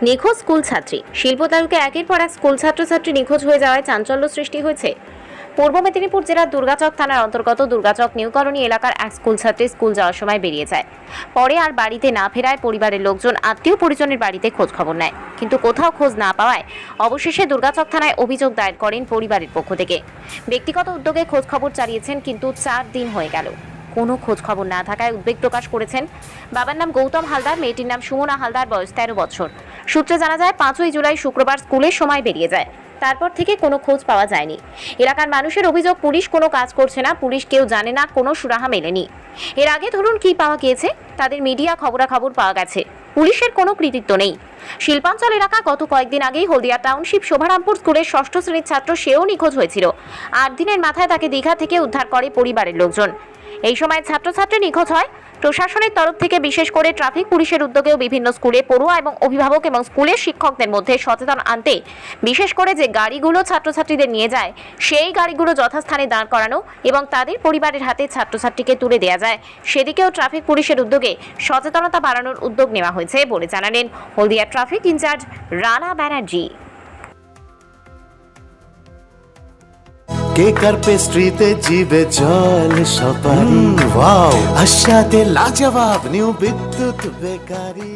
নিখোঁজ স্কুল ছাত্রী। শিল্পতালুকে একের পর এক স্কুল ছাত্রছাত্রী নিখোঁজ হয়ে যাওয়ায় চাঞ্চল্য সৃষ্টি হয়েছে। পূর্ব মেদিনীপুর জেলার দুর্গাচক থানার অন্তর্গত দুর্গাচক নিউ কলোনি এলাকার এক স্কুল ছাত্রী স্কুল যাওয়ার সময় বেরিয়ে যায়। পরে আর বাড়িতে না ফেরায় পরিবারের লোকজন আত্মীয় পরিজনের বাড়িতে খোঁজ খবর নেয়, কিন্তু কোথাও খোঁজ না পাওয়ায় অবশেষে দুর্গাচক থানায় অভিযোগ দায়ের করেন পরিবারের পক্ষ থেকে। ব্যক্তিগত উদ্যোগে খোঁজ খবর চালিয়েছেন, কিন্তু 4 দিন হয়ে গেল কোনো খোঁজ খবর না থাকায় উদ্বেগ প্রকাশ করেছেন। বাবার নাম গৌতম হালদার, মেয়েটির নাম সুমনা হালদার, বয়স 13 বছর। সূত্রে জানা যায় 5ই জুলাই শুক্রবার স্কুলের সময় বেরিয়ে যায়। তারপর থেকে কোনো খোঁজ পাওয়া যায়নি। এলাকার মানুষের অভিযোগ, পুলিশ কোনো কাজ করছে না, পুলিশ কেউ জানে না, কোনো সুরাহা মেলেনি। এর আগে ধরুন কি পাওয়া গিয়েছে, তাদের মিডিয়া খবরাখবর পাওয়া গেছে, পুলিশের কোনো কৃতিত্ব নেই। শিল্পাঞ্চল এলাকা গত কয়েকদিন আগেই হলদিয়া টাউনশিপ শোভারামপুর স্কুলের 6ষ্ঠ শ্রেণীর ছাত্র, সেও নিখোঁজ হয়েছিল। 8 দিনের মাথায় তাকে দীঘা থেকে উদ্ধার করে পরিবারের লোকজন। এই সময় ছাত্রছাত্রী নিখোঁজ হয়। প্রশাসনের তরফ থেকে বিশেষ করে ট্রাফিক পুলিশের উদ্যোগেও বিভিন্ন স্কুলে পড়ুয়া এবং অভিভাবক এবং স্কুলের শিক্ষকদের মধ্যে সচেতন আনতে, বিশেষ করে যে গাড়িগুলো ছাত্রছাত্রীদের নিয়ে যায় সেই গাড়িগুলো যথাস্থানে দাঁড় করানো এবং তাদের পরিবারের হাতে ছাত্রছাত্রীকে তুলে দেওয়া যায়, সেদিকেও ট্রাফিক পুলিশের উদ্যোগে সচেতনতা বাড়ানোর উদ্যোগ নেওয়া হয়েছে বলে জানালেন হলদিয়া ট্রাফিক ইনচার্জ রানা ব্যানার্জি। কেকার পেস্ট্রিতে জিবে জল সপারি, ওয়াও আশাতে লাজবাব নিউ বিদ্যুৎ বেকারি।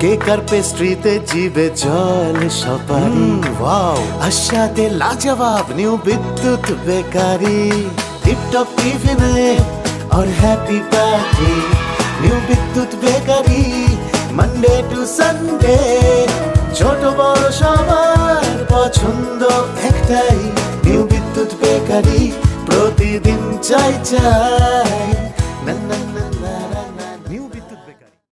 কেকার পেস্ট্রিতে জিবে জল সপারি, ওয়াও আশাতে লাজবাব নিউ বিদ্যুৎ বেকারি। টিপটপ টিফিনে और हैप्पी पार्टी, নিউ বিদ্যুৎ বেকারি। মানডে টু সানডে ছোট বড় সবার পছন্দ একটাই, নিউ বিদ্যুৎ বেকারি। প্রতিদিন চাই চাই